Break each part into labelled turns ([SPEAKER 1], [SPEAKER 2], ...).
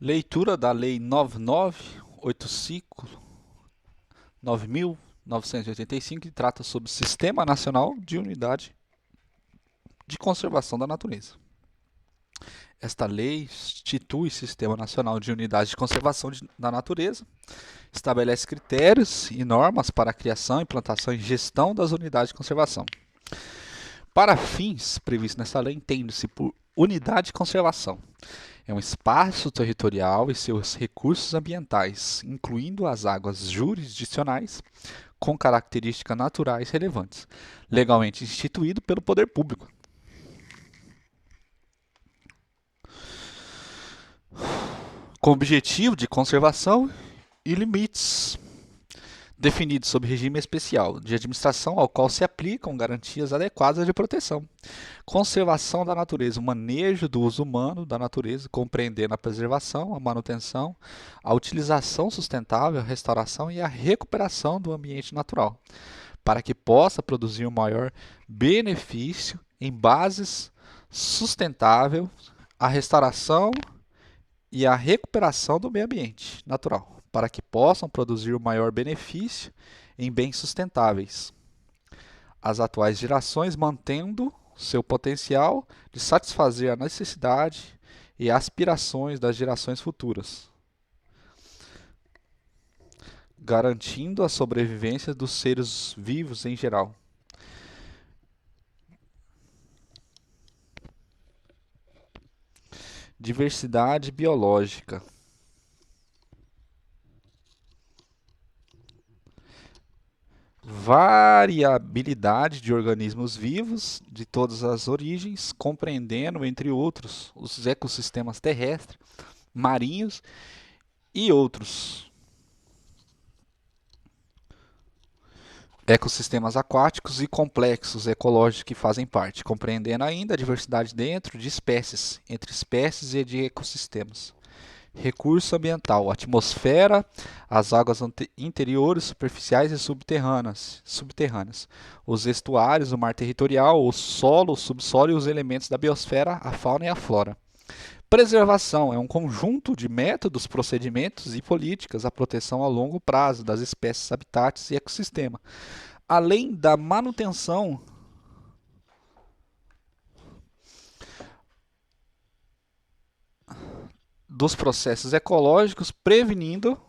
[SPEAKER 1] Leitura da Lei 9985, que trata sobre o Sistema Nacional de Unidade de Conservação da Natureza. Esta lei institui o Sistema Nacional de Unidade de Conservação da Natureza, estabelece critérios e normas para a criação, implantação e gestão das unidades de conservação. Para fins previstos nesta lei, entende-se por unidade de conservação. É um espaço territorial e seus recursos ambientais, incluindo as águas jurisdicionais, com características naturais relevantes, legalmente instituído pelo poder público. Com objetivo de conservação e limites definidos sob regime especial de administração ao qual se aplicam garantias adequadas de proteção. Conservação da natureza, o manejo do uso humano da natureza, compreendendo a preservação, a manutenção, a utilização sustentável, a restauração e a recuperação do ambiente natural, para que possa produzir o maior benefício em bases sustentável, a restauração e a recuperação do meio ambiente natural, para que possam produzir o maior benefício em bens sustentáveis. As atuais gerações mantendo seu potencial de satisfazer a necessidade e aspirações das gerações futuras, garantindo a sobrevivência dos seres vivos em geral. Diversidade biológica. Variabilidade de organismos vivos de todas as origens, compreendendo, entre outros, os ecossistemas terrestres, marinhos e outros ecossistemas aquáticos e complexos ecológicos que fazem parte, compreendendo ainda a diversidade dentro de espécies, entre espécies e de ecossistemas. Recurso ambiental: atmosfera, as águas interiores, superficiais e subterrâneas, os estuários, o mar territorial, o solo, o subsolo e os elementos da biosfera, a fauna e a flora. Preservação é um conjunto de métodos, procedimentos e políticas à proteção a longo prazo das espécies, habitats e ecossistema, além da manutenção dos processos ecológicos, prevenindo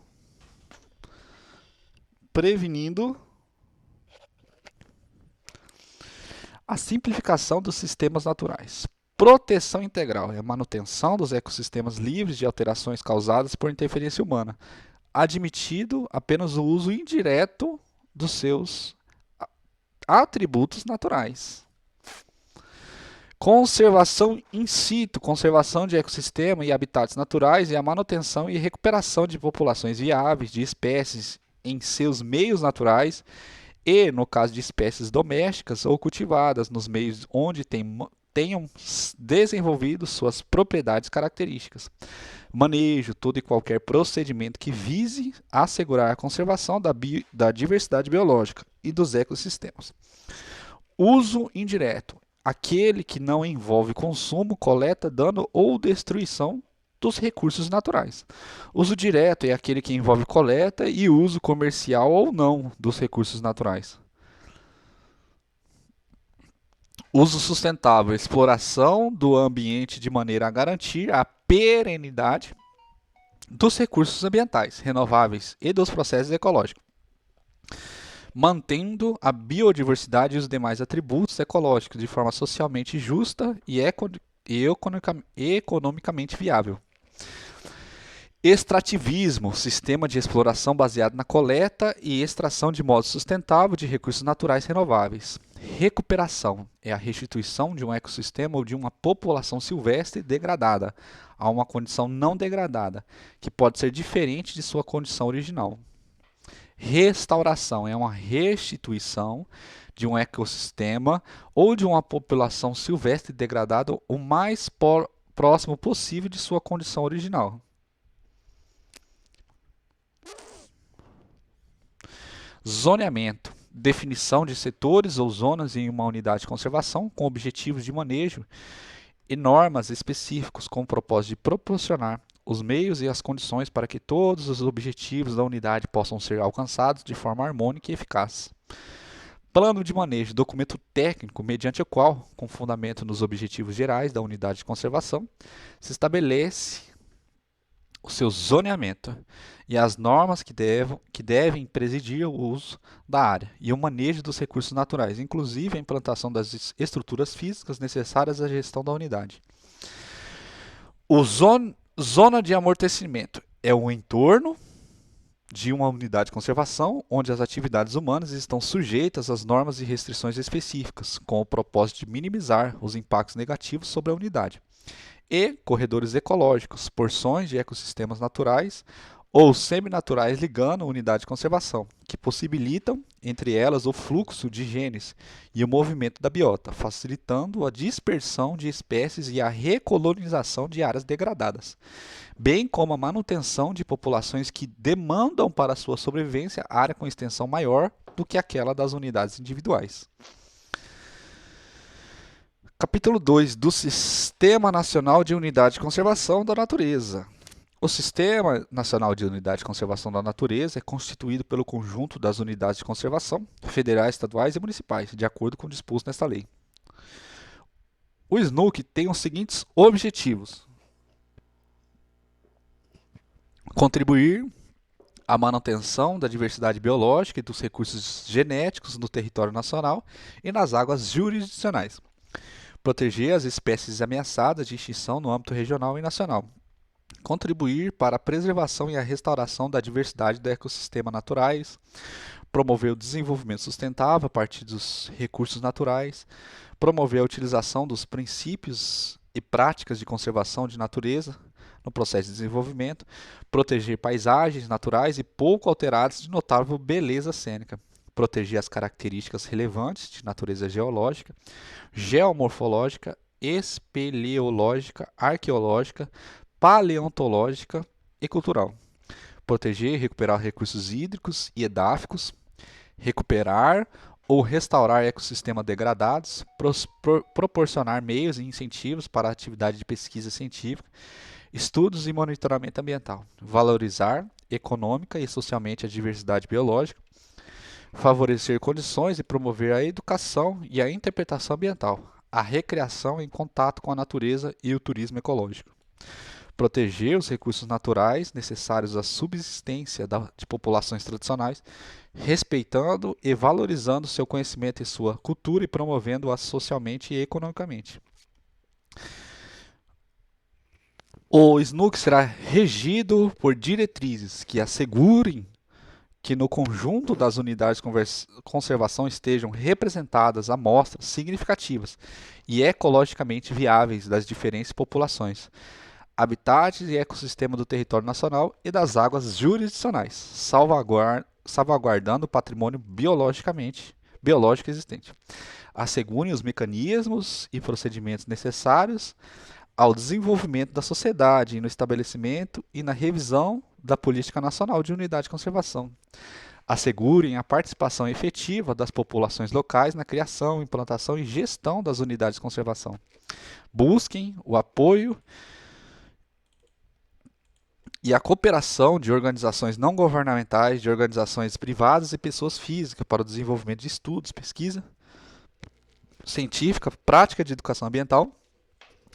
[SPEAKER 1] a simplificação dos sistemas naturais. Proteção integral é a manutenção dos ecossistemas livres de alterações causadas por interferência humana, admitido apenas o uso indireto dos seus atributos naturais. Conservação in situ, conservação de ecossistema e habitats naturais e a manutenção e recuperação de populações viáveis de espécies em seus meios naturais e, no caso de espécies domésticas ou cultivadas, nos meios onde tenham desenvolvido suas propriedades características. Manejo, todo e qualquer procedimento que vise assegurar a conservação da diversidade biológica e dos ecossistemas. Uso indireto: aquele que não envolve consumo, coleta, dano ou destruição dos recursos naturais. Uso direto é aquele que envolve coleta e uso comercial ou não dos recursos naturais. Uso sustentável: exploração do ambiente de maneira a garantir a perenidade dos recursos ambientais, renováveis e dos processos ecológicos, mantendo a biodiversidade e os demais atributos ecológicos de forma socialmente justa e economicamente viável. Extrativismo: sistema de exploração baseado na coleta e extração de modo sustentável de recursos naturais renováveis. Recuperação é a restituição de um ecossistema ou de uma população silvestre degradada a uma condição não degradada, que pode ser diferente de sua condição original. Restauração é uma restituição de um ecossistema ou de uma população silvestre degradada o mais próximo possível de sua condição original. Zoneamento: definição de setores ou zonas em uma unidade de conservação com objetivos de manejo e normas específicos com o propósito de proporcionar os meios e as condições para que todos os objetivos da unidade possam ser alcançados de forma harmônica e eficaz. Plano de manejo, documento técnico mediante o qual, com fundamento nos objetivos gerais da unidade de conservação, se estabelece o seu zoneamento e as normas que devem presidir o uso da área e o manejo dos recursos naturais, inclusive a implantação das estruturas físicas necessárias à gestão da unidade. Zona de amortecimento é o entorno de uma unidade de conservação onde as atividades humanas estão sujeitas às normas e restrições específicas, com o propósito de minimizar os impactos negativos sobre a unidade. E corredores ecológicos, porções de ecossistemas naturais ou seminaturais ligando a unidade de conservação, que possibilitam, entre elas, o fluxo de genes e o movimento da biota, facilitando a dispersão de espécies e a recolonização de áreas degradadas, bem como a manutenção de populações que demandam para sua sobrevivência área com extensão maior do que aquela das unidades individuais. Capítulo 2 do Sistema Nacional de Unidade de Conservação da Natureza. O Sistema Nacional de Unidade de Conservação da Natureza é constituído pelo conjunto das unidades de conservação, federais, estaduais e municipais, de acordo com o disposto nesta lei. O SNUC tem os seguintes objetivos: contribuir à manutenção da diversidade biológica e dos recursos genéticos no território nacional e nas águas jurisdicionais. Proteger as espécies ameaçadas de extinção no âmbito regional e nacional. Contribuir para a preservação e a restauração da diversidade do ecossistema naturais. Promover o desenvolvimento sustentável a partir dos recursos naturais. Promover a utilização dos princípios e práticas de conservação de natureza no processo de desenvolvimento. Proteger paisagens naturais e pouco alteradas de notável beleza cênica. Proteger as características relevantes de natureza geológica, geomorfológica, espeleológica, arqueológica, paleontológica e cultural. Proteger e recuperar recursos hídricos e edáficos. Recuperar ou restaurar ecossistemas degradados. Proporcionar meios e incentivos para a atividade de pesquisa científica, estudos e monitoramento ambiental. Valorizar econômica e socialmente a diversidade biológica. Favorecer condições e promover a educação e a interpretação ambiental, a recreação em contato com a natureza e o turismo ecológico. Proteger os recursos naturais necessários à subsistência de populações tradicionais, respeitando e valorizando seu conhecimento e sua cultura e promovendo-a socialmente e economicamente. O SNUC será regido por diretrizes que assegurem que no conjunto das unidades de conservação estejam representadas amostras significativas e ecologicamente viáveis das diferentes populações, habitats e ecossistema do território nacional e das águas jurisdicionais, salvaguardando o patrimônio biológico existente. Assegurem os mecanismos e procedimentos necessários ao desenvolvimento da sociedade, no estabelecimento e na revisão da Política Nacional de Unidade de Conservação. Assegurem a participação efetiva das populações locais na criação, implantação e gestão das unidades de conservação. Busquem o apoio e a cooperação de organizações não governamentais, de organizações privadas e pessoas físicas para o desenvolvimento de estudos, pesquisa científica, prática de educação ambiental,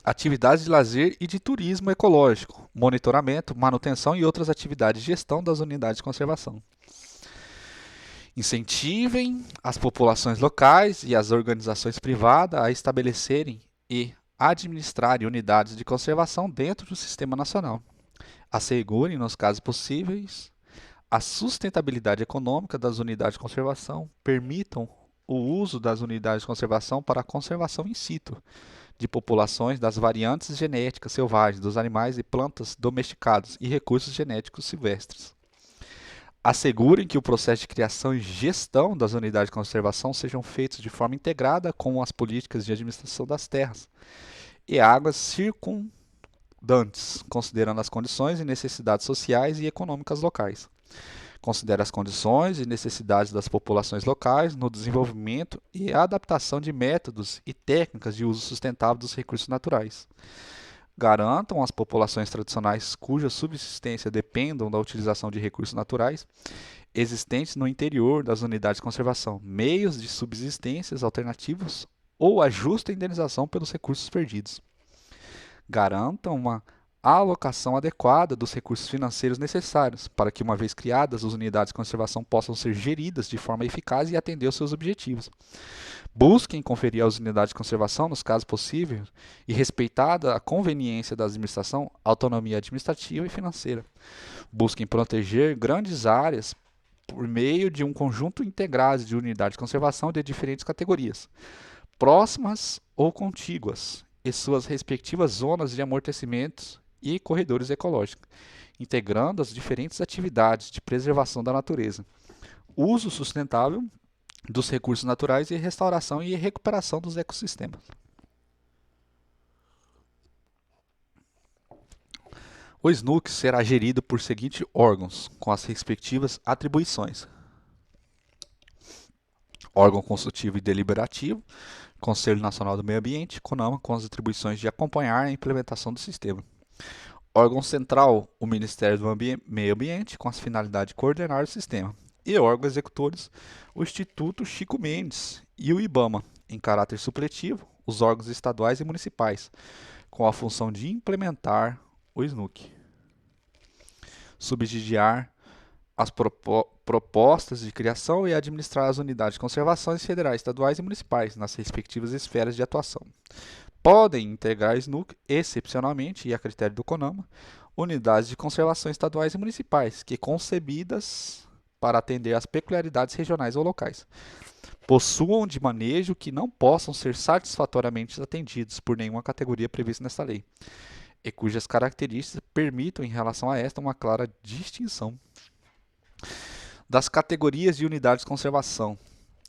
[SPEAKER 1] atividades de lazer e de turismo ecológico, monitoramento, manutenção e outras atividades de gestão das unidades de conservação. Incentivem as populações locais e as organizações privadas a estabelecerem e administrarem unidades de conservação dentro do sistema nacional. Assegurem, nos casos possíveis, a sustentabilidade econômica das unidades de conservação, permitam o uso das unidades de conservação para a conservação in situ de populações das variantes genéticas selvagens dos animais e plantas domesticados e recursos genéticos silvestres. Assegurem que o processo de criação e gestão das unidades de conservação sejam feitos de forma integrada com as políticas de administração das terras e águas circundantes, considerando as condições e necessidades sociais e econômicas locais. Considera as condições e necessidades das populações locais no desenvolvimento e adaptação de métodos e técnicas de uso sustentável dos recursos naturais. Garantam às populações tradicionais cuja subsistência dependam da utilização de recursos naturais existentes no interior das unidades de conservação, meios de subsistências alternativos ou a justa indenização pelos recursos perdidos. Garantam uma alocação adequada dos recursos financeiros necessários para que, uma vez criadas, as unidades de conservação possam ser geridas de forma eficaz e atender aos seus objetivos. Busquem conferir às unidades de conservação, nos casos possíveis, e respeitada a conveniência da administração, autonomia administrativa e financeira. Busquem proteger grandes áreas por meio de um conjunto integrado de unidades de conservação de diferentes categorias, próximas ou contíguas, e suas respectivas zonas de amortecimentos e corredores ecológicos, integrando as diferentes atividades de preservação da natureza, uso sustentável dos recursos naturais e restauração e recuperação dos ecossistemas. O SNUC será gerido por seguintes órgãos, com as respectivas atribuições: órgão consultivo e deliberativo, Conselho Nacional do Meio Ambiente, CONAMA, com as atribuições de acompanhar a implementação do sistema. Órgão central, o Ministério do Meio Ambiente, com as finalidades de coordenar o sistema. E órgãos executores, o Instituto Chico Mendes e o IBAMA, em caráter supletivo, os órgãos estaduais e municipais, com a função de implementar o SNUC. Subsidiar as propostas de criação e administrar as unidades de conservação federais, estaduais e municipais, nas respectivas esferas de atuação. Podem integrar SNUC, excepcionalmente e a critério do CONAMA, unidades de conservação estaduais e municipais, que concebidas para atender às peculiaridades regionais ou locais, possuam de manejo que não possam ser satisfatoriamente atendidos por nenhuma categoria prevista nesta lei, e cujas características permitam, em relação a esta, uma clara distinção das categorias de unidades de conservação.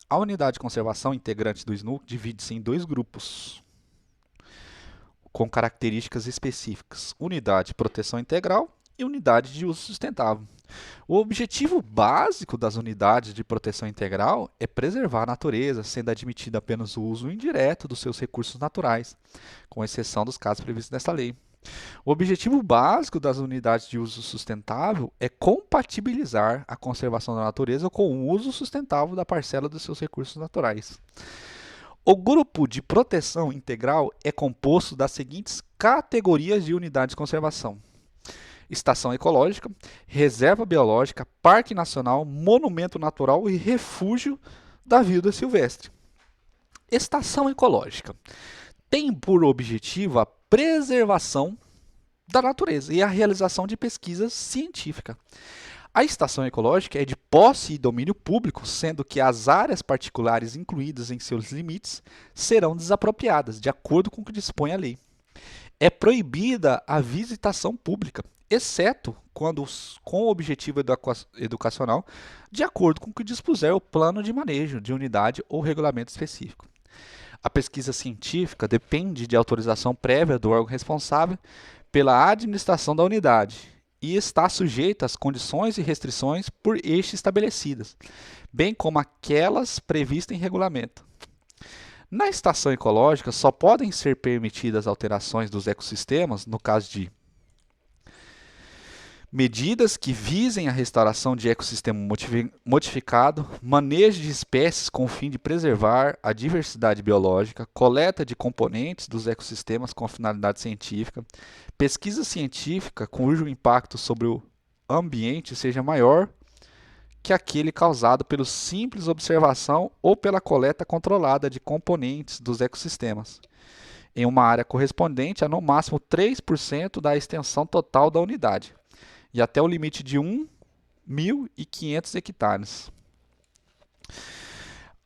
[SPEAKER 1] A unidade de conservação integrante do SNUC divide-se em dois grupos, com características específicas: unidade de proteção integral e unidade de uso sustentável. O objetivo básico das unidades de proteção integral é preservar a natureza, sendo admitido apenas o uso indireto dos seus recursos naturais, com exceção dos casos previstos nesta lei. O objetivo básico das unidades de uso sustentável é compatibilizar a conservação da natureza com o uso sustentável da parcela dos seus recursos naturais. O grupo de proteção integral é composto das seguintes categorias de unidades de conservação: estação ecológica, reserva biológica, parque nacional, monumento natural e refúgio da vida silvestre. Estação ecológica tem por objetivo a preservação da natureza e a realização de pesquisa científica. A estação ecológica é de posse e domínio público, sendo que as áreas particulares incluídas em seus limites serão desapropriadas, de acordo com o que dispõe a lei. É proibida a visitação pública, exceto quando com o objetivo educacional, de acordo com o que dispuser o plano de manejo de unidade ou regulamento específico. A pesquisa científica depende de autorização prévia do órgão responsável pela administração da unidade e está sujeita às condições e restrições por este estabelecidas, bem como aquelas previstas em regulamento. Na estação ecológica, só podem ser permitidas alterações dos ecossistemas no caso de medidas que visem a restauração de ecossistema modificado, manejo de espécies com o fim de preservar a diversidade biológica, coleta de componentes dos ecossistemas com finalidade científica, pesquisa científica cujo impacto sobre o ambiente seja maior que aquele causado pela simples observação ou pela coleta controlada de componentes dos ecossistemas, em uma área correspondente a no máximo 3% da extensão total da unidade, e até o limite de 1.500 hectares.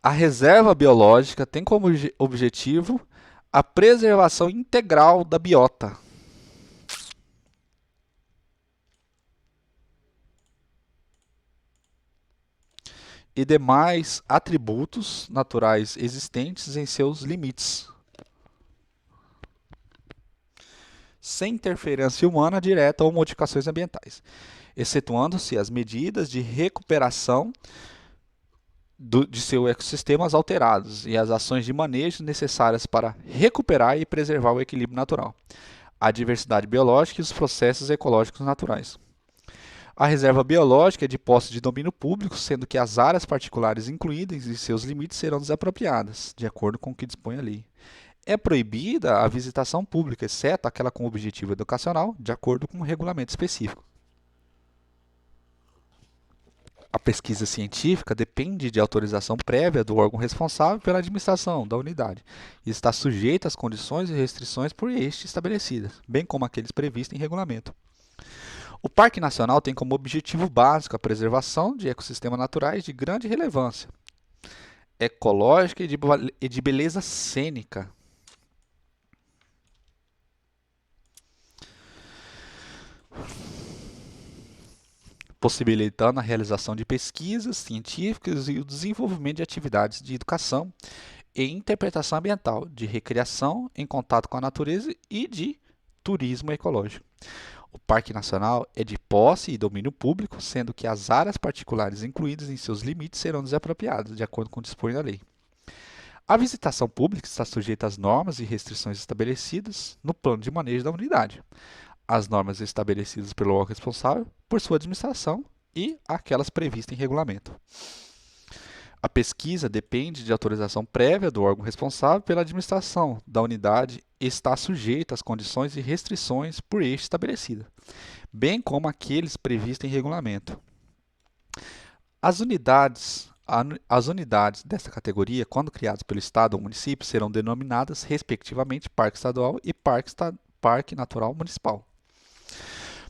[SPEAKER 1] A reserva biológica tem como objetivo a preservação integral da biota, e demais atributos naturais existentes em seus limites, sem interferência humana direta ou modificações ambientais, excetuando-se as medidas de recuperação de seus ecossistemas alterados e as ações de manejo necessárias para recuperar e preservar o equilíbrio natural. a diversidade biológica e os processos ecológicos naturais. A reserva biológica é de posse de domínio público, sendo que as áreas particulares incluídas em seus limites serão desapropriadas, de acordo com o que dispõe a lei. É proibida a visitação pública, exceto aquela com objetivo educacional, de acordo com um regulamento específico. A pesquisa científica depende de autorização prévia do órgão responsável pela administração da unidade e está sujeita às condições e restrições por este estabelecidas, bem como aqueles previstos em regulamento. O Parque Nacional tem como objetivo básico a preservação de ecossistemas naturais de grande relevância ecológica e de beleza cênica, possibilitando a realização de pesquisas científicas e o desenvolvimento de atividades de educação e interpretação ambiental, de recreação em contato com a natureza e de turismo ecológico. O Parque Nacional é de posse e domínio público, sendo que as áreas particulares incluídas em seus limites serão desapropriadas, de acordo com o que dispõe a lei. A visitação pública está sujeita às normas e restrições estabelecidas no plano de manejo da unidade, as normas estabelecidas pelo órgão responsável por sua administração e aquelas previstas em regulamento. A pesquisa depende de autorização prévia do órgão responsável pela administração da unidade e está sujeita às condições e restrições por este estabelecidas, bem como aqueles previstos em regulamento. As unidades desta categoria, quando criadas pelo Estado ou município, serão denominadas, respectivamente, Parque Estadual e Parque Natural Municipal.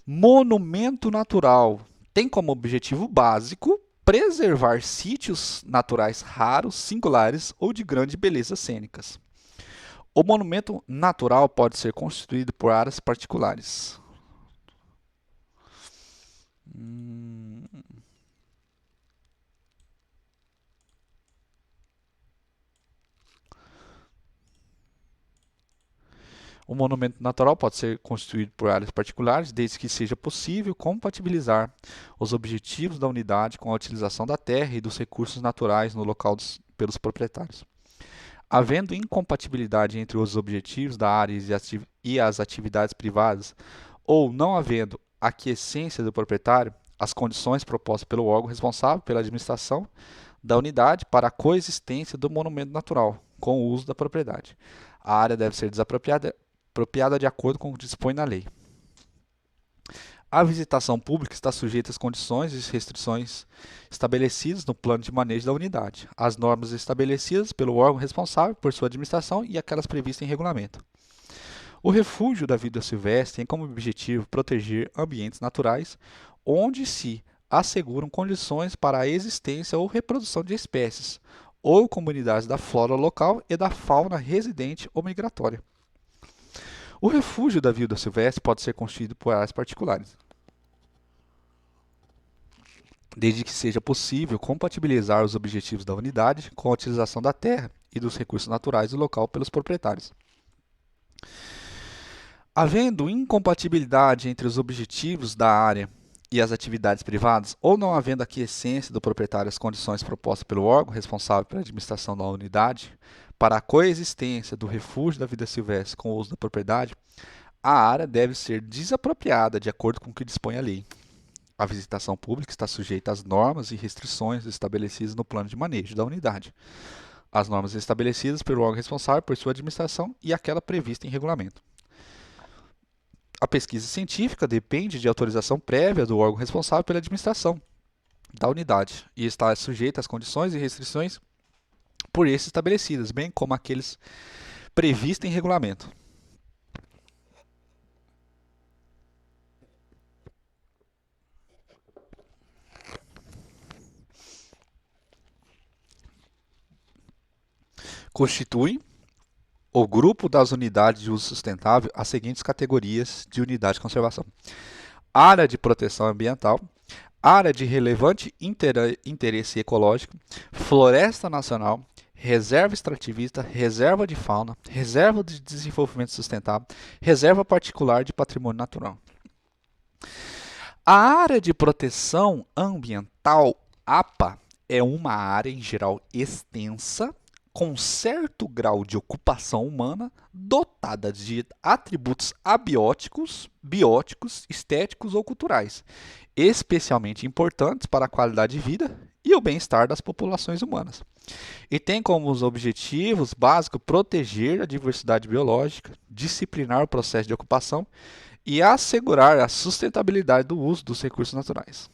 [SPEAKER 1] Monumento natural tem como objetivo básico preservar sítios naturais raros, singulares ou de grande beleza cênicas. O monumento natural pode ser constituído por áreas particulares. O monumento natural pode ser constituído por áreas particulares, desde que seja possível compatibilizar os objetivos da unidade com a utilização da terra e dos recursos naturais no local pelos proprietários. Havendo incompatibilidade entre os objetivos da área e as atividades privadas, ou não havendo aquiescência do proprietário, as condições propostas pelo órgão responsável pela administração da unidade para a coexistência do monumento natural com o uso da propriedade. A área deve ser desapropriada de acordo com o que dispõe na lei. A visitação pública está sujeita às condições e restrições estabelecidas no plano de manejo da unidade, às normas estabelecidas pelo órgão responsável por sua administração e aquelas previstas em regulamento. O refúgio da vida silvestre tem como objetivo proteger ambientes naturais onde se asseguram condições para a existência ou reprodução de espécies ou comunidades da flora local e da fauna residente ou migratória. O refúgio da vida silvestre pode ser constituído por áreas particulares, desde que seja possível compatibilizar os objetivos da unidade com a utilização da terra e dos recursos naturais do local pelos proprietários. Havendo incompatibilidade entre os objetivos da área e as atividades privadas, ou não havendo aquiescência do proprietário às condições propostas pelo órgão responsável pela administração da unidade, para a coexistência do refúgio da vida silvestre com o uso da propriedade, a área deve ser desapropriada de acordo com o que dispõe a lei. A visitação pública está sujeita às normas e restrições estabelecidas no plano de manejo da unidade, as normas estabelecidas pelo órgão responsável por sua administração e aquela prevista em regulamento. A pesquisa científica depende de autorização prévia do órgão responsável pela administração da unidade e está sujeita às condições e restrições por esses estabelecidas, bem como aqueles previstos em regulamento. Constitui o grupo das unidades de uso sustentável as seguintes categorias de unidade de conservação: área de proteção ambiental, área de relevante interesse ecológico, floresta nacional, reserva extrativista, reserva de fauna, reserva de desenvolvimento sustentável, reserva particular de patrimônio natural. A área de proteção ambiental, APA, é uma área em geral extensa, com certo grau de ocupação humana, dotada de atributos abióticos, bióticos, estéticos ou culturais, especialmente importantes para a qualidade de vida e o bem-estar das populações humanas. E tem como os objetivos básicos proteger a diversidade biológica, disciplinar o processo de ocupação e assegurar a sustentabilidade do uso dos recursos naturais.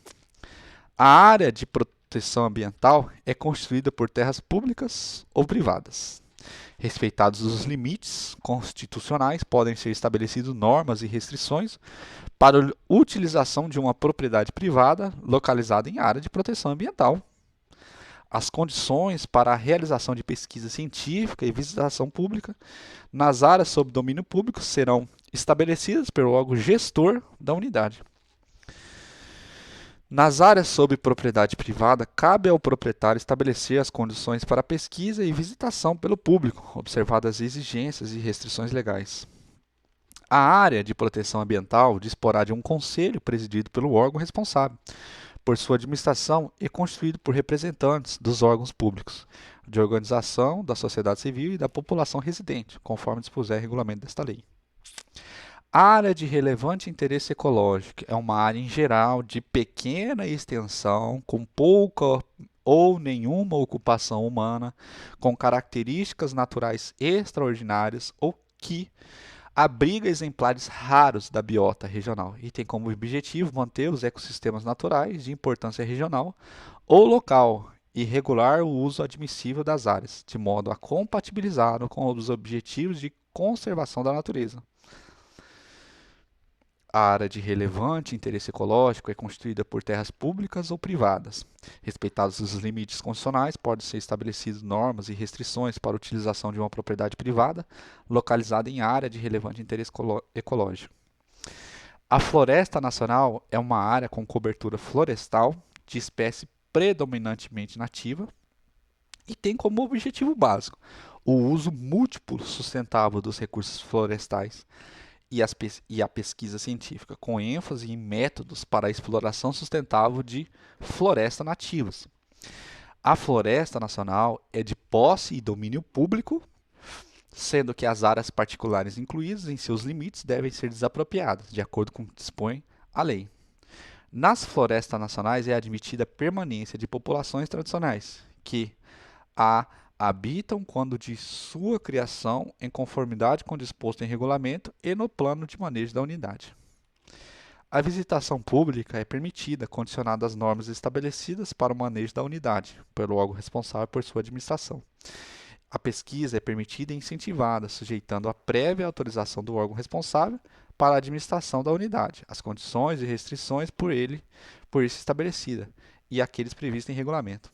[SPEAKER 1] A área de proteção ambiental é constituída por terras públicas ou privadas. Respeitados os limites constitucionais, podem ser estabelecidas normas e restrições para a utilização de uma propriedade privada localizada em área de proteção ambiental. As condições para a realização de pesquisa científica e visitação pública nas áreas sob domínio público serão estabelecidas pelo órgão gestor da unidade. Nas áreas sob propriedade privada, cabe ao proprietário estabelecer as condições para pesquisa e visitação pelo público, observadas as exigências e restrições legais. A área de proteção ambiental disporá de um conselho presidido pelo órgão responsável por sua administração e constituído por representantes dos órgãos públicos, de organização, da sociedade civil e da população residente, conforme dispuser o regulamento desta lei. A área de relevante interesse ecológico é uma área em geral de pequena extensão, com pouca ou nenhuma ocupação humana, com características naturais extraordinárias ou que abriga exemplares raros da biota regional e tem como objetivo manter os ecossistemas naturais de importância regional ou local e regular o uso admissível das áreas, de modo a compatibilizá-lo com os objetivos de conservação da natureza. A área de relevante interesse ecológico é constituída por terras públicas ou privadas. Respeitados os limites constitucionais, podem ser estabelecidas normas e restrições para a utilização de uma propriedade privada localizada em área de relevante interesse ecológico. A floresta nacional é uma área com cobertura florestal de espécie predominantemente nativa e tem como objetivo básico o uso múltiplo sustentável dos recursos florestais e a pesquisa científica, com ênfase em métodos para a exploração sustentável de florestas nativas. A floresta nacional é de posse e domínio público, sendo que as áreas particulares incluídas em seus limites devem ser desapropriadas, de acordo com o que dispõe a lei. Nas florestas nacionais é admitida a permanência de populações tradicionais, que a habitam quando de sua criação em conformidade com o disposto em regulamento e no plano de manejo da unidade. A visitação pública é permitida, condicionada às normas estabelecidas para o manejo da unidade, pelo órgão responsável por sua administração. A pesquisa é permitida e incentivada, sujeitando a prévia autorização do órgão responsável para a administração da unidade, as condições e restrições por isso estabelecida, e aqueles previstos em regulamento.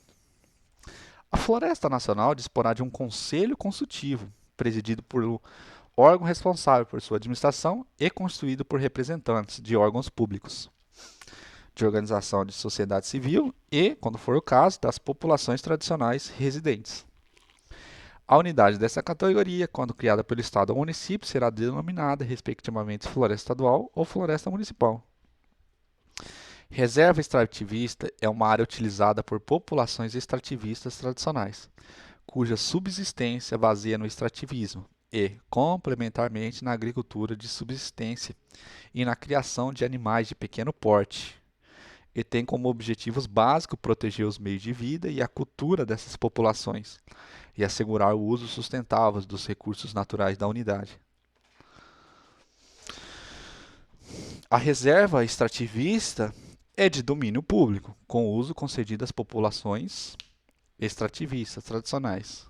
[SPEAKER 1] A Floresta Nacional disporá de um conselho consultivo, presidido por órgão responsável por sua administração e constituído por representantes de órgãos públicos, de organização de sociedade civil e, quando for o caso, das populações tradicionais residentes. A unidade dessa categoria, quando criada pelo Estado ou município, será denominada, respectivamente, floresta estadual ou floresta municipal. Reserva extrativista é uma área utilizada por populações extrativistas tradicionais, cuja subsistência baseia no extrativismo e, complementarmente, na agricultura de subsistência e na criação de animais de pequeno porte, e tem como objetivos básicos proteger os meios de vida e a cultura dessas populações e assegurar o uso sustentável dos recursos naturais da unidade. A reserva extrativista é de domínio público, com uso concedido às populações extrativistas tradicionais,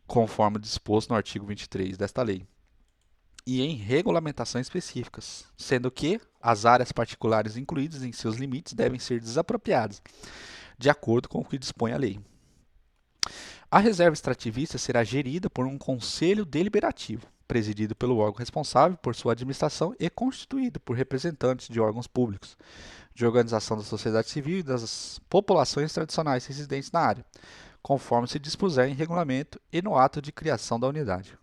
[SPEAKER 1] conforme disposto no artigo 23 desta lei, e em regulamentações específicas, sendo que as áreas particulares incluídas em seus limites devem ser desapropriadas, de acordo com o que dispõe a lei. A reserva extrativista será gerida por um conselho deliberativo, presidido pelo órgão responsável por sua administração e constituído por representantes de órgãos públicos, de organização da sociedade civil e das populações tradicionais residentes na área, conforme se dispuser em regulamento e no ato de criação da unidade.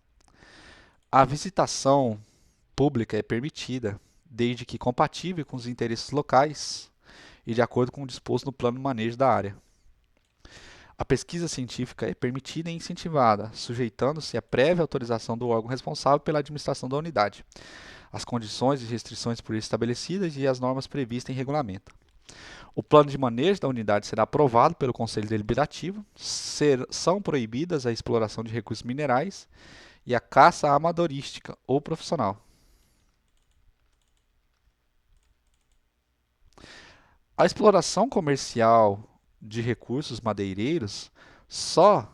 [SPEAKER 1] A visitação pública é permitida, desde que compatível com os interesses locais e de acordo com o disposto no plano de manejo da área. A pesquisa científica é permitida e incentivada, sujeitando-se à prévia autorização do órgão responsável pela administração da unidade, as condições e restrições por isso estabelecidas e as normas previstas em regulamento. O plano de manejo da unidade será aprovado pelo Conselho Deliberativo, são proibidas a exploração de recursos minerais e a caça amadorística ou profissional. A exploração comercial de recursos madeireiros só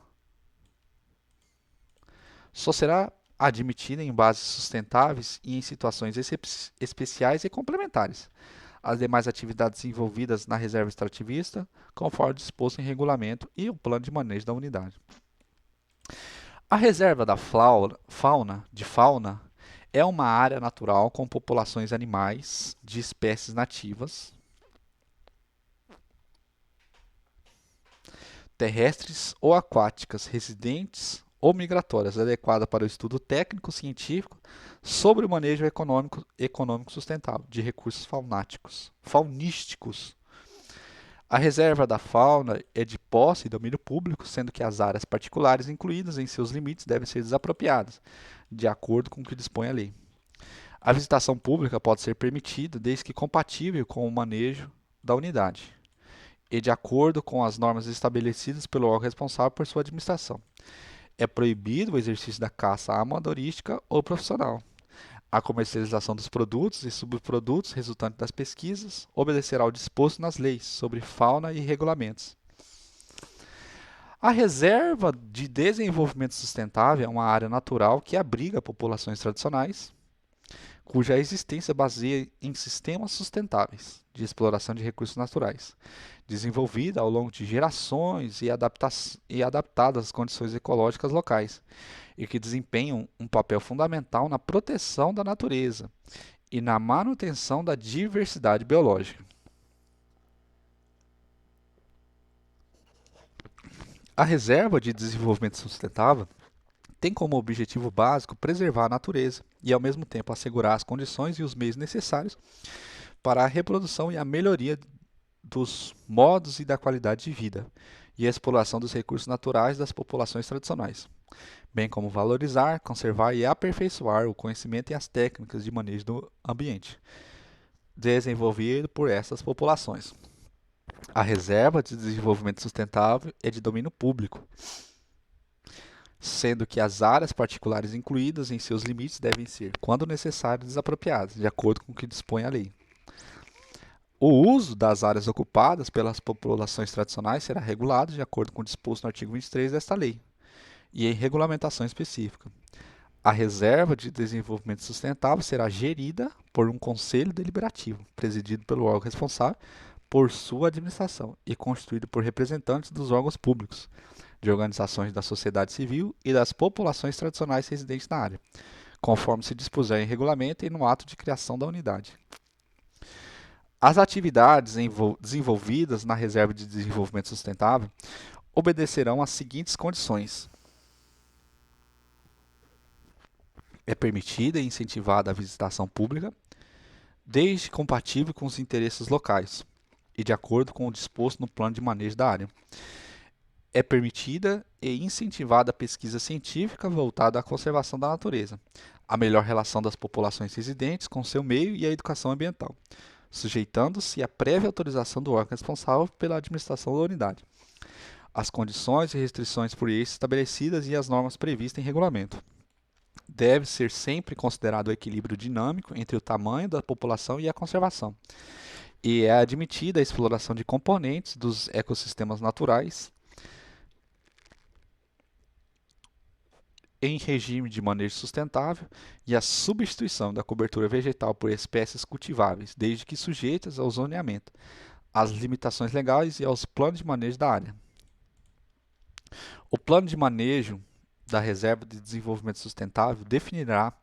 [SPEAKER 1] será admitida em bases sustentáveis e em situações especiais e complementares às demais atividades envolvidas na reserva extrativista, conforme disposto em regulamento e o plano de manejo da unidade. A reserva da fauna é uma área natural com populações animais de espécies nativas, terrestres ou aquáticas, residentes ou migratórias, adequada para o estudo técnico-científico sobre o manejo econômico sustentável de recursos faunísticos. A reserva da fauna é de posse e domínio público, sendo que as áreas particulares incluídas em seus limites devem ser desapropriadas, de acordo com o que dispõe a lei. A visitação pública pode ser permitida desde que compatível com o manejo da unidade e de acordo com as normas estabelecidas pelo órgão responsável por sua administração. É proibido o exercício da caça amadorística ou profissional. A comercialização dos produtos e subprodutos resultantes das pesquisas obedecerá ao disposto nas leis sobre fauna e regulamentos. A Reserva de Desenvolvimento Sustentável é uma área natural que abriga populações tradicionais, cuja existência baseia em sistemas sustentáveis de exploração de recursos naturais, desenvolvida ao longo de gerações e adaptada às condições ecológicas locais, e que desempenham um papel fundamental na proteção da natureza e na manutenção da diversidade biológica. A Reserva de Desenvolvimento Sustentável tem como objetivo básico preservar a natureza e, ao mesmo tempo, assegurar as condições e os meios necessários para a reprodução e a melhoria dos modos e da qualidade de vida e a exploração dos recursos naturais das populações tradicionais, bem como valorizar, conservar e aperfeiçoar o conhecimento e as técnicas de manejo do ambiente desenvolvido por essas populações. A Reserva de Desenvolvimento Sustentável é de domínio público, sendo que as áreas particulares incluídas em seus limites devem ser, quando necessário, desapropriadas, de acordo com o que dispõe a lei. O uso das áreas ocupadas pelas populações tradicionais será regulado de acordo com o disposto no artigo 23 desta lei e em regulamentação específica. A Reserva de Desenvolvimento Sustentável será gerida por um conselho deliberativo, presidido pelo órgão responsável por sua administração e constituído por representantes dos órgãos públicos, de organizações da sociedade civil e das populações tradicionais residentes na área, conforme se dispuser em regulamento e no ato de criação da unidade. As atividades desenvolvidas na Reserva de Desenvolvimento Sustentável obedecerão às seguintes condições. É permitida e incentivada a visitação pública, desde compatível com os interesses locais e de acordo com o disposto no plano de manejo da área. É permitida e incentivada a pesquisa científica voltada à conservação da natureza, a melhor relação das populações residentes com seu meio e a educação ambiental, sujeitando-se à prévia autorização do órgão responsável pela administração da unidade, as condições e restrições por isso estabelecidas e as normas previstas em regulamento. Deve ser sempre considerado o equilíbrio dinâmico entre o tamanho da população e a conservação, e é admitida a exploração de componentes dos ecossistemas naturais em regime de manejo sustentável e a substituição da cobertura vegetal por espécies cultiváveis, desde que sujeitas ao zoneamento, às limitações legais e aos planos de manejo da área. O plano de manejo da Reserva de Desenvolvimento Sustentável definirá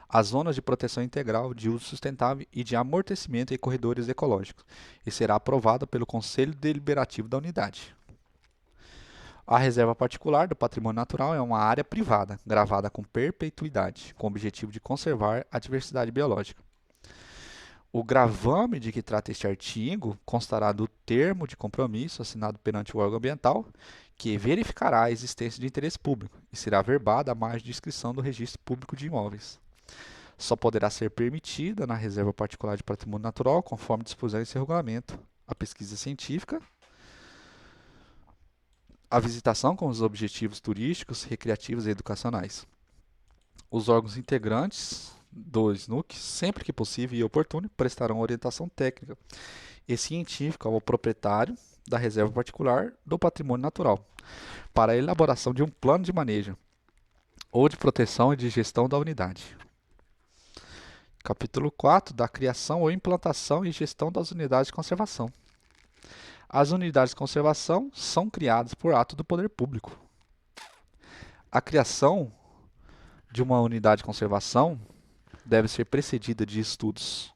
[SPEAKER 1] as zonas de proteção integral, de uso sustentável e de amortecimento e corredores ecológicos, e será aprovada pelo Conselho Deliberativo da unidade. A reserva particular do patrimônio natural é uma área privada, gravada com perpetuidade, com o objetivo de conservar a diversidade biológica. O gravame de que trata este artigo constará do termo de compromisso assinado perante o órgão ambiental, que verificará a existência de interesse público e será verbada a margem de inscrição do registro público de imóveis. Só poderá ser permitida na reserva particular de patrimônio natural, conforme dispuser esse regulamento, a pesquisa científica, a visitação com os objetivos turísticos, recreativos e educacionais. Os órgãos integrantes do SNUC, sempre que possível e oportuno, prestarão orientação técnica e científica ao proprietário da reserva particular do patrimônio natural, para a elaboração de um plano de manejo ou de proteção e de gestão da unidade. Capítulo 4, da criação ou implantação e gestão das unidades de conservação. As unidades de conservação são criadas por ato do poder público. A criação de uma unidade de conservação deve ser precedida de estudos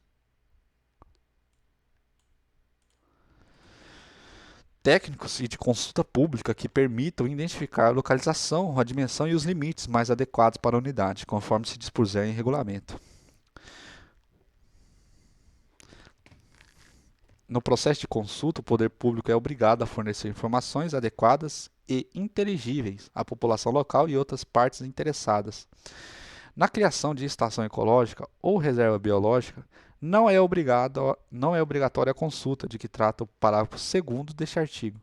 [SPEAKER 1] técnicos e de consulta pública que permitam identificar a localização, a dimensão e os limites mais adequados para a unidade, conforme se dispuser em regulamento. No processo de consulta, o poder público é obrigado a fornecer informações adequadas e inteligíveis à população local e outras partes interessadas. Na criação de estação ecológica ou reserva biológica, não é obrigatória a consulta, de que trata o parágrafo 2º deste artigo.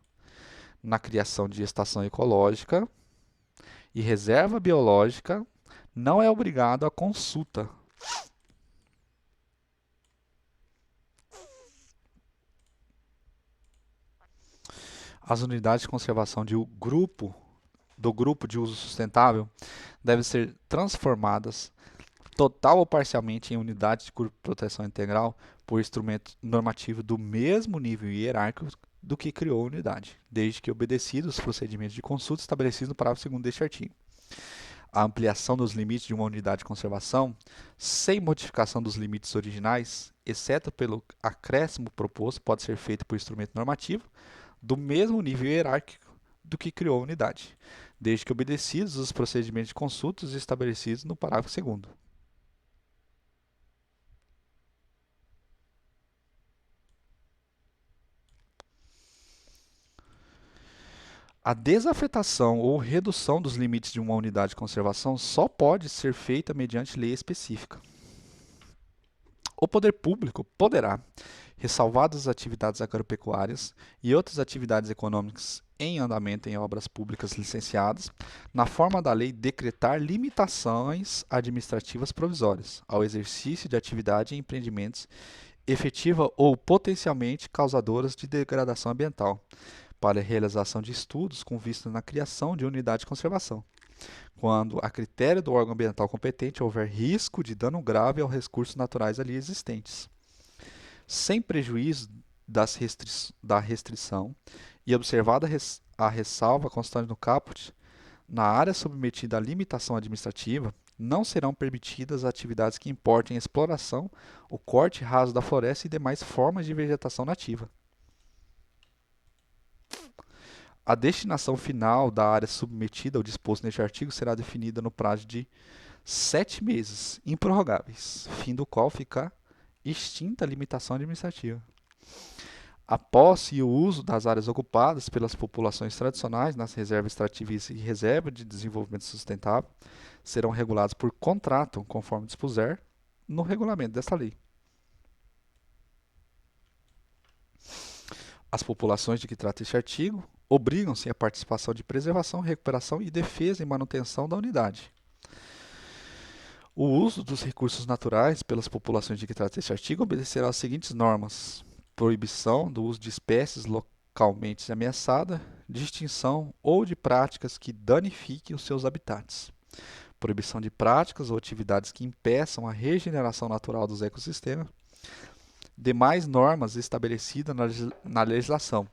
[SPEAKER 1] Na criação de estação ecológica e reserva biológica, não é obrigado a consulta. As unidades de conservação do grupo de uso sustentável devem ser transformadas total ou parcialmente em unidades de grupo de proteção integral por instrumento normativo do mesmo nível hierárquico do que criou a unidade, desde que obedecidos os procedimentos de consulta estabelecidos no parágrafo 2º deste artigo. A ampliação dos limites de uma unidade de conservação, sem modificação dos limites originais, exceto pelo acréscimo proposto, pode ser feita por instrumento normativo do mesmo nível hierárquico do que criou a unidade, desde que obedecidos os procedimentos de consulta estabelecidos no parágrafo 2º. A desafetação ou redução dos limites de uma unidade de conservação só pode ser feita mediante lei específica. O poder público poderá, ressalvadas as atividades agropecuárias e outras atividades econômicas em andamento em obras públicas licenciadas, na forma da lei, decretar limitações administrativas provisórias ao exercício de atividade em empreendimentos efetiva ou potencialmente causadoras de degradação ambiental, para a realização de estudos com vista na criação de unidade de conservação, quando, a critério do órgão ambiental competente, houver risco de dano grave aos recursos naturais ali existentes, sem prejuízo da restrição e observada a ressalva constante no caput, na área submetida à limitação administrativa, não serão permitidas atividades que importem exploração, o corte raso da floresta e demais formas de vegetação nativa. A destinação final da área submetida ao disposto neste artigo será definida no prazo de 7 meses, improrrogáveis, fim do qual fica extinta a limitação administrativa. A posse e o uso das áreas ocupadas pelas populações tradicionais nas reservas extrativistas e reserva de desenvolvimento sustentável serão regulados por contrato, conforme dispuser no regulamento desta lei. As populações de que trata este artigo obrigam-se à participação de preservação, recuperação e defesa e manutenção da unidade. O uso dos recursos naturais pelas populações de que trata este artigo obedecerá às seguintes normas: proibição do uso de espécies localmente ameaçadas, de extinção ou de práticas que danifiquem os seus habitats, proibição de práticas ou atividades que impeçam a regeneração natural dos ecossistemas, demais normas estabelecidas na legislação,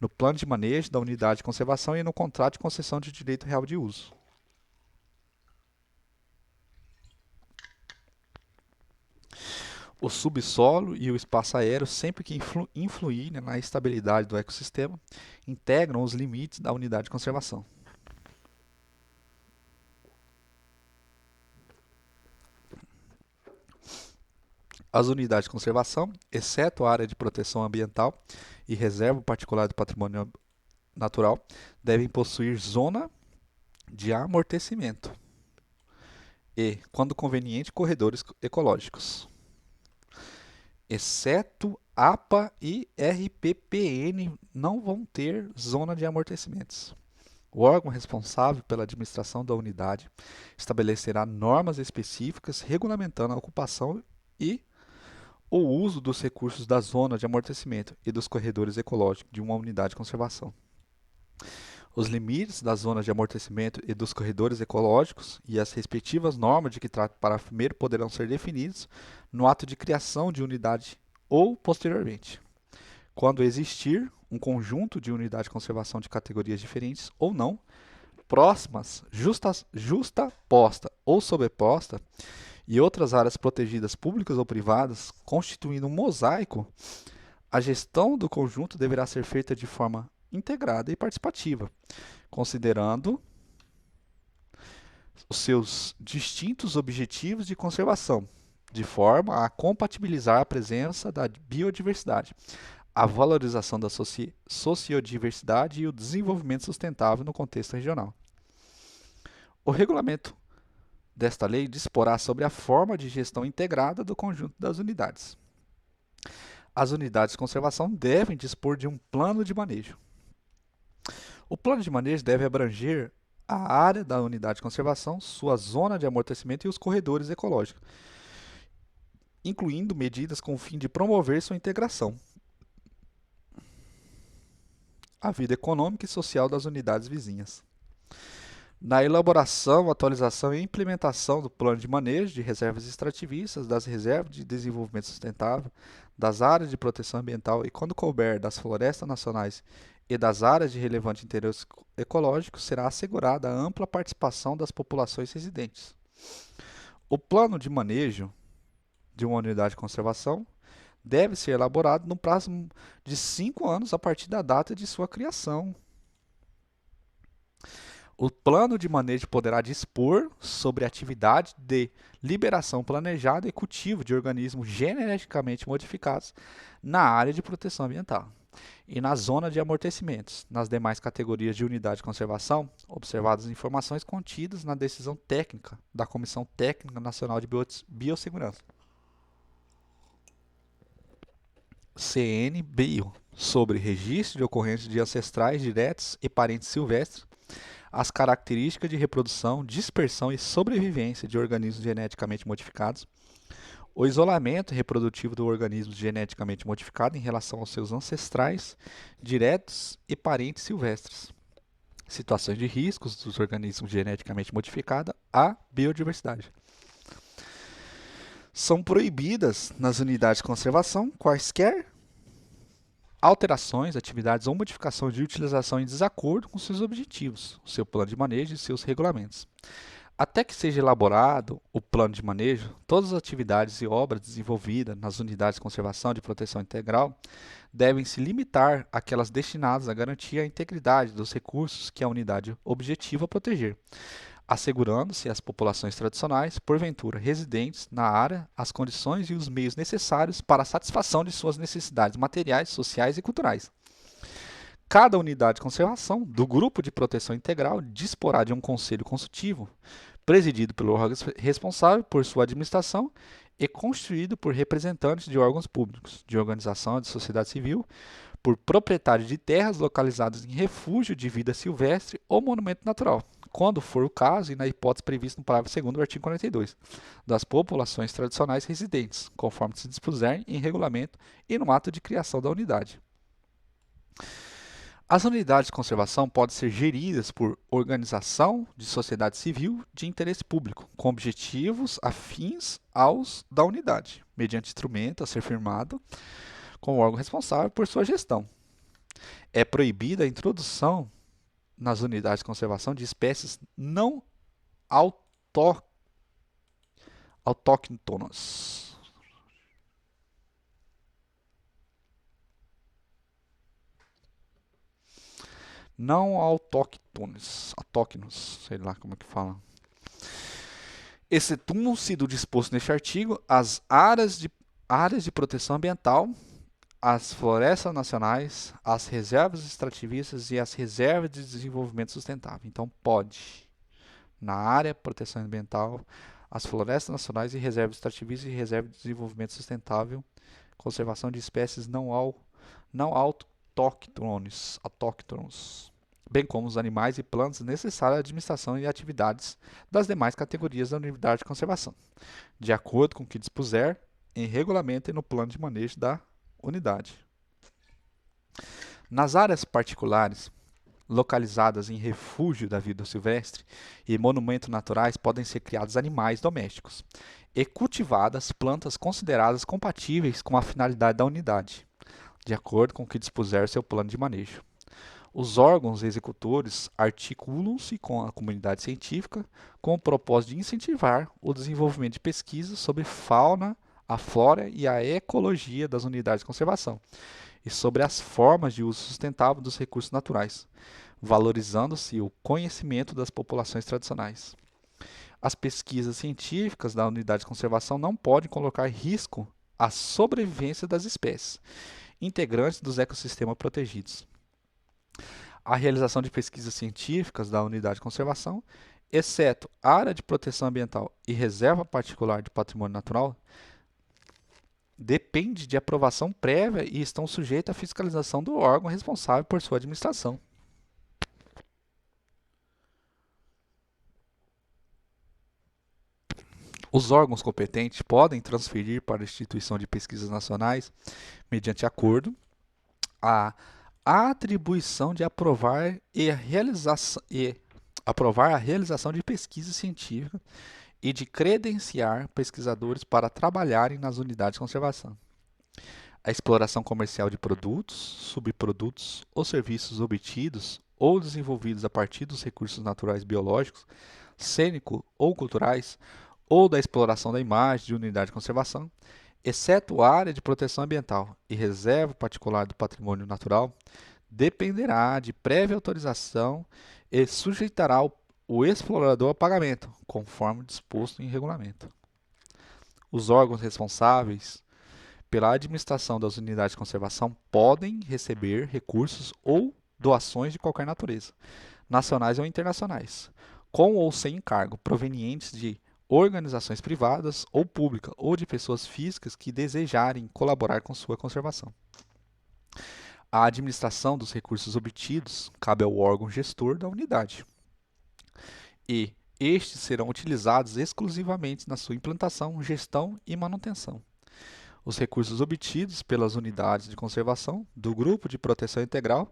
[SPEAKER 1] no plano de manejo da unidade de conservação e no contrato de concessão de direito real de uso. O subsolo e o espaço aéreo, sempre que influírem na estabilidade do ecossistema, integram os limites da unidade de conservação. As unidades de conservação, exceto a área de proteção ambiental e reserva particular do patrimônio natural, devem possuir zona de amortecimento e, quando conveniente, corredores ecológicos. Exceto APA e RPPN não vão ter zona de amortecimentos. O órgão responsável pela administração da unidade estabelecerá normas específicas regulamentando a ocupação e o uso dos recursos da zona de amortecimento e dos corredores ecológicos de uma unidade de conservação. Os limites das zonas de amortecimento e dos corredores ecológicos e as respectivas normas de que trata parágrafo 1º poderão ser definidos no ato de criação de unidade ou posteriormente, quando existir um conjunto de unidades de conservação de categorias diferentes ou não, próximas, justaposta ou sobreposta, e outras áreas protegidas públicas ou privadas, constituindo um mosaico, a gestão do conjunto deverá ser feita de forma integrada e participativa, considerando os seus distintos objetivos de conservação, de forma a compatibilizar a presença da biodiversidade, a valorização da sociodiversidade e o desenvolvimento sustentável no contexto regional. O regulamento desta lei disporá sobre a forma de gestão integrada do conjunto das unidades. As unidades de conservação devem dispor de um plano de manejo. O plano de manejo deve abranger a área da unidade de conservação, sua zona de amortecimento e os corredores ecológicos, incluindo medidas com o fim de promover sua integração à vida econômica e social das unidades vizinhas. Na elaboração, atualização e implementação do plano de manejo de reservas extrativistas, das reservas de desenvolvimento sustentável, das áreas de proteção ambiental e, quando couber, das florestas nacionais e das áreas de relevante interesse ecológico, será assegurada a ampla participação das populações residentes. O plano de manejo de uma unidade de conservação deve ser elaborado no prazo de 5 anos a partir da data de sua criação. O plano de manejo poderá dispor sobre atividade de liberação planejada e cultivo de organismos geneticamente modificados na área de proteção ambiental e na zona de amortecimentos. Nas demais categorias de unidade de conservação, observadas as informações contidas na decisão técnica da Comissão Técnica Nacional de Biossegurança, CNBio, sobre registro de ocorrências de ancestrais diretos e parentes silvestres, as características de reprodução, dispersão e sobrevivência de organismos geneticamente modificados, o isolamento reprodutivo do organismo geneticamente modificado em relação aos seus ancestrais diretos e parentes silvestres, situações de riscos dos organismos geneticamente modificados à biodiversidade. São proibidas nas unidades de conservação quaisquer alterações, atividades ou modificações de utilização em desacordo com seus objetivos, o seu plano de manejo e seus regulamentos. Até que seja elaborado o plano de manejo, todas as atividades e obras desenvolvidas nas unidades de conservação de proteção integral devem se limitar àquelas destinadas a garantir a integridade dos recursos que a unidade objetiva proteger, assegurando-se às populações tradicionais, porventura residentes na área, as condições e os meios necessários para a satisfação de suas necessidades materiais, sociais e culturais. Cada unidade de conservação do Grupo de Proteção Integral disporá de um conselho consultivo, presidido pelo órgão responsável por sua administração e constituído por representantes de órgãos públicos, de organização de sociedade civil, por proprietários de terras localizadas em refúgio de vida silvestre ou monumento natural, quando for o caso e na hipótese prevista no parágrafo 2º do artigo 42, das populações tradicionais residentes, conforme se dispuser em regulamento e no ato de criação da unidade. As unidades de conservação podem ser geridas por organização de sociedade civil de interesse público, com objetivos afins aos da unidade, mediante instrumento a ser firmado com o órgão responsável por sua gestão. É proibida a introdução nas unidades de conservação de espécies não autóctonas. Não autóctones, sei lá como é que fala. Excetuam-se do disposto neste artigo as áreas de áreas de proteção ambiental, as florestas nacionais, as reservas extrativistas e as reservas de desenvolvimento sustentável. Então, pode, na área de proteção ambiental, as florestas nacionais e reservas extrativistas e reserva de desenvolvimento sustentável, conservação de espécies não autóctones, bem como os animais e plantas necessários à administração e atividades das demais categorias da unidade de conservação, de acordo com o que dispuser em regulamento e no plano de manejo da unidade. Nas áreas particulares, localizadas em refúgio da vida silvestre e monumentos naturais, podem ser criados animais domésticos e cultivadas plantas consideradas compatíveis com a finalidade da unidade, de acordo com o que dispuser seu plano de manejo. Os órgãos executores articulam-se com a comunidade científica com o propósito de incentivar o desenvolvimento de pesquisas sobre fauna, a flora e a ecologia das unidades de conservação e sobre as formas de uso sustentável dos recursos naturais, valorizando-se o conhecimento das populações tradicionais. As pesquisas científicas da unidade de conservação não podem colocar em risco a sobrevivência das espécies integrantes dos ecossistemas protegidos. A realização de pesquisas científicas da unidade de conservação, exceto área de proteção ambiental e reserva particular de patrimônio natural, depende de aprovação prévia e estão sujeitas à fiscalização do órgão responsável por sua administração. Os órgãos competentes podem transferir para a instituição de pesquisas nacionais, mediante acordo, a atribuição de aprovar a realização de pesquisa científica e de credenciar pesquisadores para trabalharem nas unidades de conservação. A exploração comercial de produtos, subprodutos ou serviços obtidos ou desenvolvidos a partir dos recursos naturais biológicos, cênicos ou culturais, ou da exploração da imagem de unidade de conservação, exceto área de proteção ambiental e reserva particular do patrimônio natural, dependerá de prévia autorização e sujeitará o explorador a pagamento, conforme disposto em regulamento. Os órgãos responsáveis pela administração das unidades de conservação podem receber recursos ou doações de qualquer natureza, nacionais ou internacionais, com ou sem encargo, provenientes de organizações privadas ou públicas ou de pessoas físicas que desejarem colaborar com sua conservação. A administração dos recursos obtidos cabe ao órgão gestor da unidade, e estes serão utilizados exclusivamente na sua implantação, gestão e manutenção. Os recursos obtidos pelas unidades de conservação do Grupo de Proteção Integral,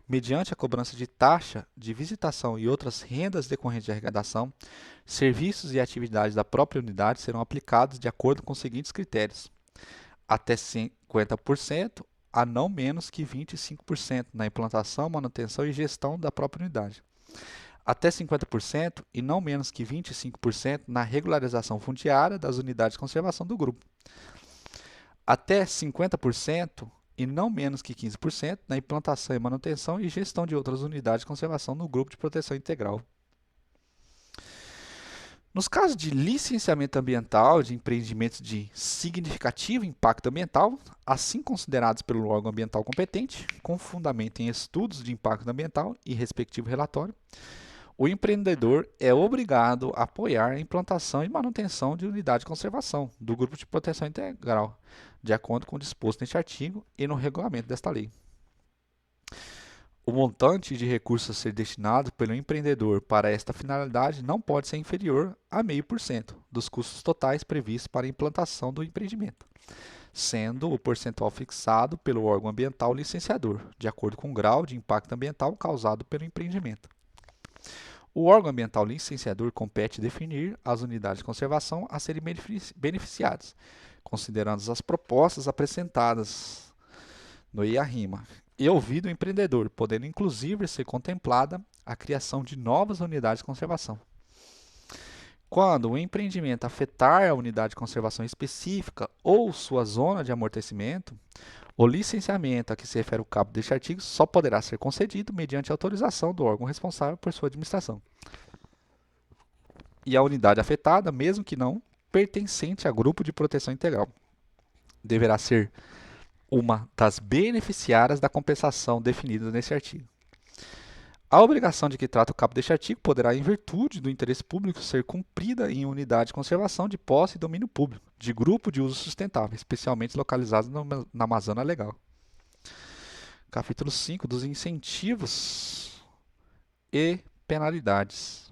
[SPEAKER 1] mediante a cobrança de taxa de visitação e outras rendas decorrentes de arrecadação, serviços e atividades da própria unidade serão aplicados de acordo com os seguintes critérios: até 50% a não menos que 25% na implantação, manutenção e gestão da própria unidade. Até 50% e não menos que 25% na regularização fundiária das unidades de conservação do grupo. Até 50% e não menos que 15% na implantação e manutenção e gestão de outras unidades de conservação no grupo de proteção integral. Nos casos de licenciamento ambiental de empreendimentos de significativo impacto ambiental, assim considerados pelo órgão ambiental competente, com fundamento em estudos de impacto ambiental e respectivo relatório, o empreendedor é obrigado a apoiar a implantação e manutenção de unidade de conservação do grupo de proteção integral, de acordo com o disposto neste artigo e no regulamento desta lei. O montante de recursos a ser destinado pelo empreendedor para esta finalidade não pode ser inferior a 0,5% dos custos totais previstos para a implantação do empreendimento, sendo o percentual fixado pelo órgão ambiental licenciador, de acordo com o grau de impacto ambiental causado pelo empreendimento. O órgão ambiental licenciador compete definir as unidades de conservação a serem beneficiadas, considerando as propostas apresentadas no IARIMA, e ouvido o empreendedor, podendo inclusive ser contemplada a criação de novas unidades de conservação. Quando o empreendimento afetar a unidade de conservação específica ou sua zona de amortecimento, o licenciamento a que se refere o cabo deste artigo só poderá ser concedido mediante autorização do órgão responsável por sua administração. E a unidade afetada, mesmo que não pertencente a grupo de proteção integral, deverá ser uma das beneficiárias da compensação definida nesse artigo. A obrigação de que trata o caput deste artigo poderá, em virtude do interesse público, ser cumprida em unidade de conservação de posse e domínio público, de grupo de uso sustentável, especialmente localizados na Amazônia Legal. Capítulo 5 dos incentivos e penalidades.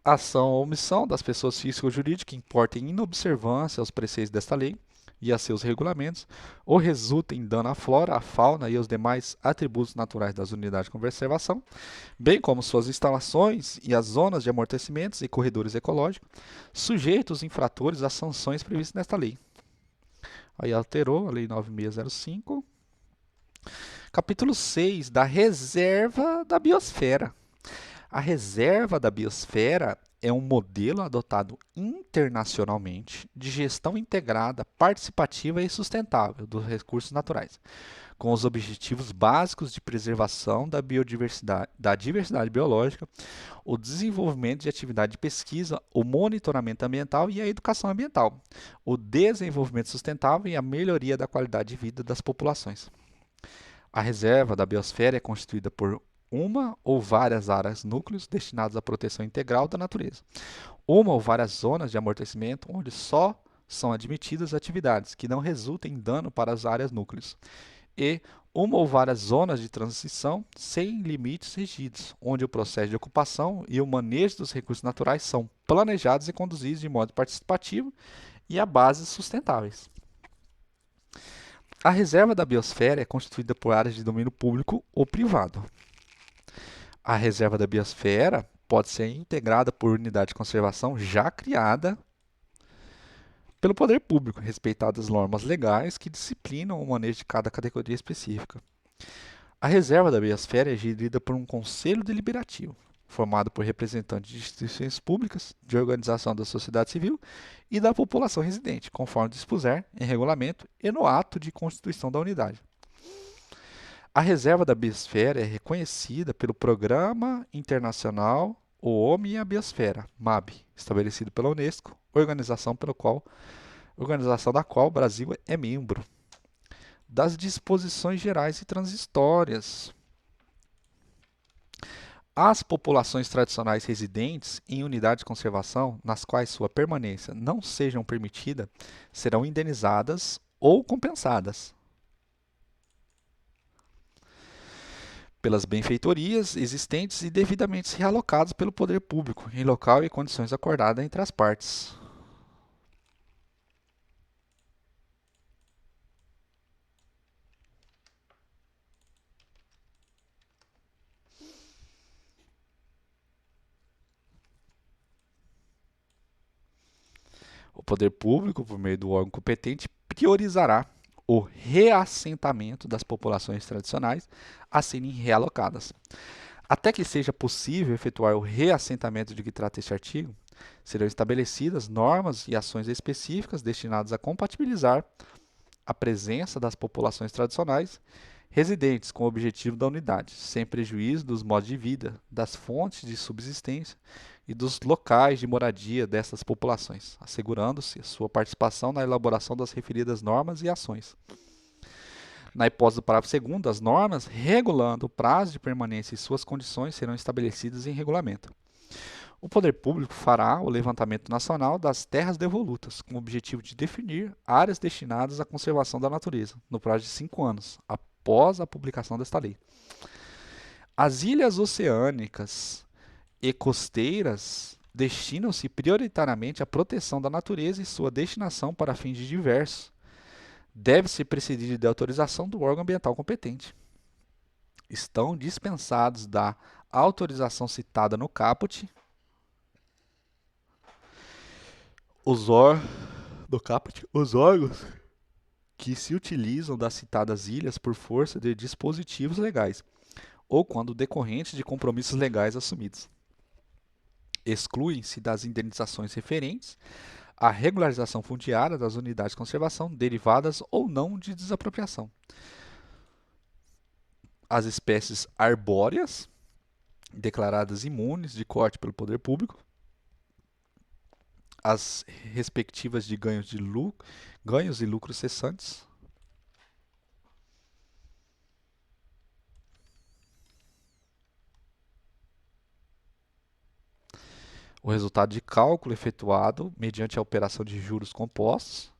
[SPEAKER 1] Ação ou omissão das pessoas físicas ou jurídicas que importem inobservância aos preceitos desta lei e a seus regulamentos, ou resultem em dano à flora, à fauna e aos demais atributos naturais das unidades de conservação, bem como suas instalações e as zonas de amortecimentos e corredores ecológicos, sujeitos os infratores às sanções previstas nesta lei. Aí alterou a Lei 9605. Capítulo 6 da Reserva da Biosfera. A Reserva da Biosfera é um modelo adotado internacionalmente de gestão integrada, participativa e sustentável dos recursos naturais, com os objetivos básicos de preservação da diversidade biológica, o desenvolvimento de atividade de pesquisa, o monitoramento ambiental e a educação ambiental, o desenvolvimento sustentável e a melhoria da qualidade de vida das populações. A reserva da biosfera é constituída por uma ou várias áreas núcleos destinadas à proteção integral da natureza, uma ou várias zonas de amortecimento onde só são admitidas atividades que não resultem em dano para as áreas núcleos, e uma ou várias zonas de transição sem limites rígidos, onde o processo de ocupação e o manejo dos recursos naturais são planejados e conduzidos de modo participativo e a bases sustentáveis. A reserva da biosfera é constituída por áreas de domínio público ou privado. A reserva da biosfera pode ser integrada por unidade de conservação já criada pelo poder público, respeitadas normas legais que disciplinam o manejo de cada categoria específica. A reserva da biosfera é gerida por um conselho deliberativo, formado por representantes de instituições públicas, de organização da sociedade civil e da população residente, conforme dispuser em regulamento e no ato de constituição da unidade. A reserva da biosfera é reconhecida pelo Programa Internacional O Homem e a Biosfera, MAB, estabelecido pela Unesco, organização da qual o Brasil é membro. Das disposições gerais e transitórias. As populações tradicionais residentes em unidades de conservação, nas quais sua permanência não seja permitida, serão indenizadas ou compensadas pelas benfeitorias existentes e devidamente realocados pelo poder público, em local e condições acordadas entre as partes. O poder público, por meio do órgão competente, priorizará o reassentamento das populações tradicionais a serem realocadas. Até que seja possível efetuar o reassentamento de que trata este artigo, serão estabelecidas normas e ações específicas destinadas a compatibilizar a presença das populações tradicionais residentes com o objetivo da unidade, sem prejuízo dos modos de vida, das fontes de subsistência e dos locais de moradia dessas populações, assegurando-se sua participação na elaboração das referidas normas e ações. Na hipótese do parágrafo 2º, as normas regulando o prazo de permanência e suas condições serão estabelecidas em regulamento. O poder público fará o levantamento nacional das terras devolutas, com o objetivo de definir áreas destinadas à conservação da natureza, no prazo de 5 anos, após a publicação desta lei. As ilhas oceânicas e costeiras destinam-se prioritariamente à proteção da natureza e sua destinação para fins diversos deve ser precedida de autorização do órgão ambiental competente. Estão dispensados da autorização citada no caput os órgãos que se utilizam das citadas ilhas por força de dispositivos legais ou quando decorrentes de compromissos legais assumidos. Excluem-se das indenizações referentes à regularização fundiária das unidades de conservação derivadas ou não de desapropriação. As espécies arbóreas, declaradas imunes de corte pelo poder público, as respectivas de ganhos e lucros cessantes, o resultado de cálculo efetuado mediante a operação de juros compostos,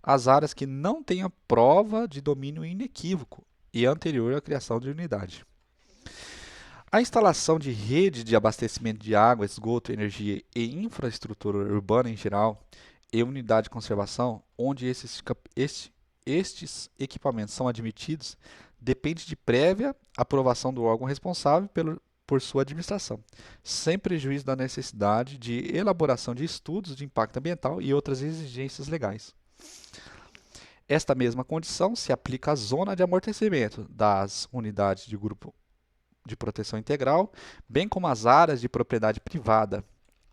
[SPEAKER 1] as áreas que não tenham prova de domínio inequívoco e anterior à criação de unidade. A instalação de rede de abastecimento de água, esgoto, energia e infraestrutura urbana em geral e unidade de conservação, onde estes equipamentos são admitidos, depende de prévia aprovação do órgão responsável por sua administração, sem prejuízo da necessidade de elaboração de estudos de impacto ambiental e outras exigências legais. Esta mesma condição se aplica à zona de amortecimento das unidades de grupo de proteção integral, bem como às áreas de propriedade privada,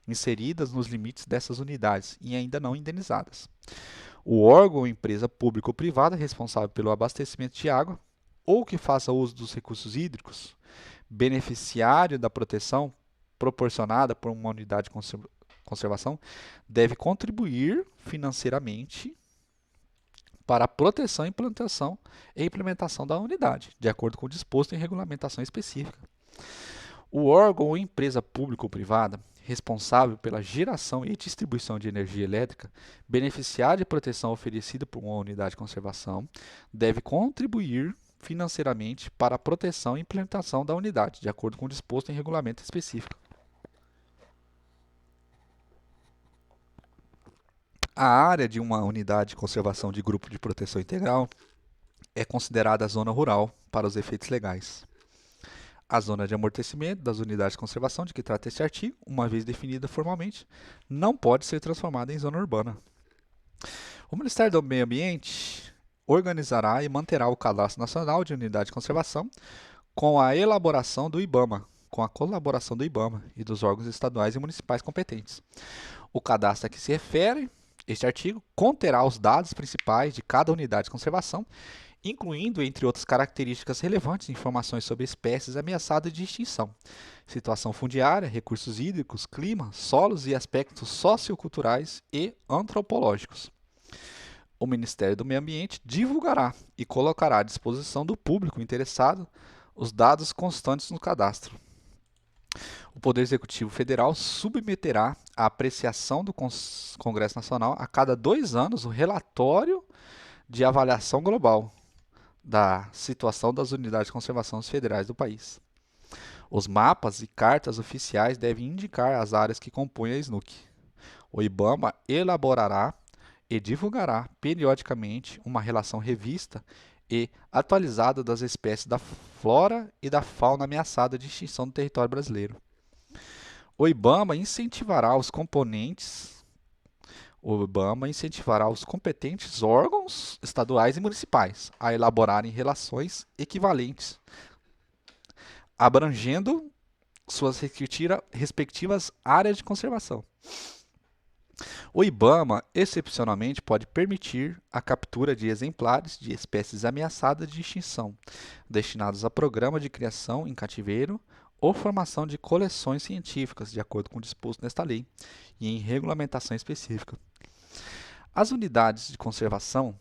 [SPEAKER 1] inseridas nos limites dessas unidades e ainda não indenizadas. O órgão ou empresa pública ou privada responsável pelo abastecimento de água ou que faça uso dos recursos hídricos, beneficiário da proteção proporcionada por uma unidade de conservação, deve contribuir financeiramente para a proteção, implantação e implementação da unidade, de acordo com o disposto em regulamentação específica. O órgão ou empresa pública ou privada responsável pela geração e distribuição de energia elétrica, beneficiário de proteção oferecida por uma unidade de conservação, deve contribuir financeiramente para a proteção e implementação da unidade, de acordo com o disposto em regulamento específico. A área de uma unidade de conservação de grupo de proteção integral é considerada a zona rural para os efeitos legais. A zona de amortecimento das unidades de conservação de que trata este artigo, uma vez definida formalmente, não pode ser transformada em zona urbana. O Ministério do Meio Ambiente organizará e manterá o Cadastro Nacional de Unidade de Conservação com a elaboração do IBAMA, com a colaboração do IBAMA e dos órgãos estaduais e municipais competentes. O cadastro a que se refere este artigo conterá os dados principais de cada unidade de conservação, incluindo, entre outras características relevantes, informações sobre espécies ameaçadas de extinção, situação fundiária, recursos hídricos, clima, solos e aspectos socioculturais e antropológicos. O Ministério do Meio Ambiente divulgará e colocará à disposição do público interessado os dados constantes no cadastro. O Poder Executivo Federal submeterá à apreciação do Congresso Nacional a cada 2 anos o relatório de avaliação global da situação das unidades de conservação federais do país. Os mapas e cartas oficiais devem indicar as áreas que compõem a SNUC. O IBAMA elaborará e divulgará periodicamente uma relação revista e atualizada das espécies da flora e da fauna ameaçada de extinção no território brasileiro. O IBAMA incentivará os competentes órgãos estaduais e municipais a elaborarem relações equivalentes, abrangendo suas respectivas áreas de conservação. O IBAMA, excepcionalmente, pode permitir a captura de exemplares de espécies ameaçadas de extinção, destinados a programa de criação em cativeiro ou formação de coleções científicas, de acordo com o disposto nesta lei, e em regulamentação específica. As unidades de conservação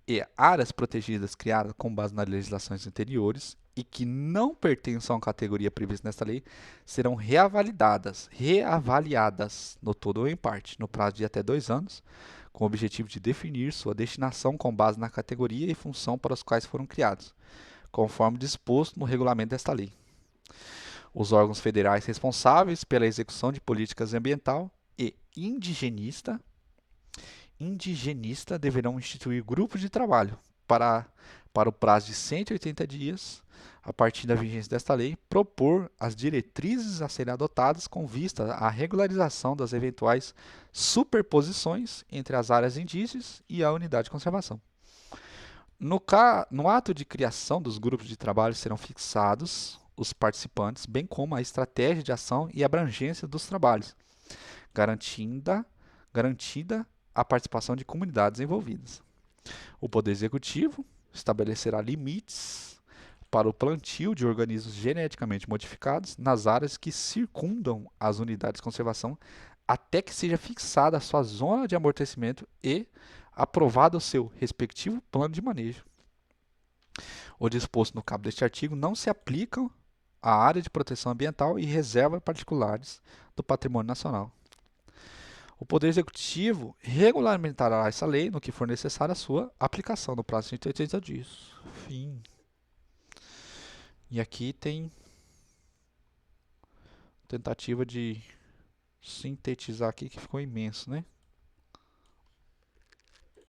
[SPEAKER 1] e áreas protegidas criadas com base nas legislações anteriores e que não pertençam à categoria prevista nesta lei serão reavaliadas no todo ou em parte, no prazo de até 2 anos, com o objetivo de definir sua destinação com base na categoria e função para os quais foram criados, conforme disposto no regulamento desta lei. Os órgãos federais responsáveis pela execução de políticas ambiental e indigenista deverão instituir grupos de trabalho para o prazo de 180 dias, a partir da vigência desta lei, propor as diretrizes a serem adotadas com vista à regularização das eventuais superposições entre as áreas indígenas e a unidade de conservação. No ato de criação dos grupos de trabalho serão fixados os participantes, bem como a estratégia de ação e abrangência dos trabalhos, garantida a participação de comunidades envolvidas. O Poder Executivo estabelecerá limites para o plantio de organismos geneticamente modificados nas áreas que circundam as unidades de conservação até que seja fixada a sua zona de amortecimento e aprovado o seu respectivo plano de manejo. O disposto no cabo deste artigo não se aplicam à área de proteção ambiental e reserva particulares do patrimônio nacional. O Poder Executivo regulamentará essa lei no que for necessário a sua aplicação no prazo de 180 dias. Fim. E aqui tem tentativa de sintetizar aqui que ficou imenso, né?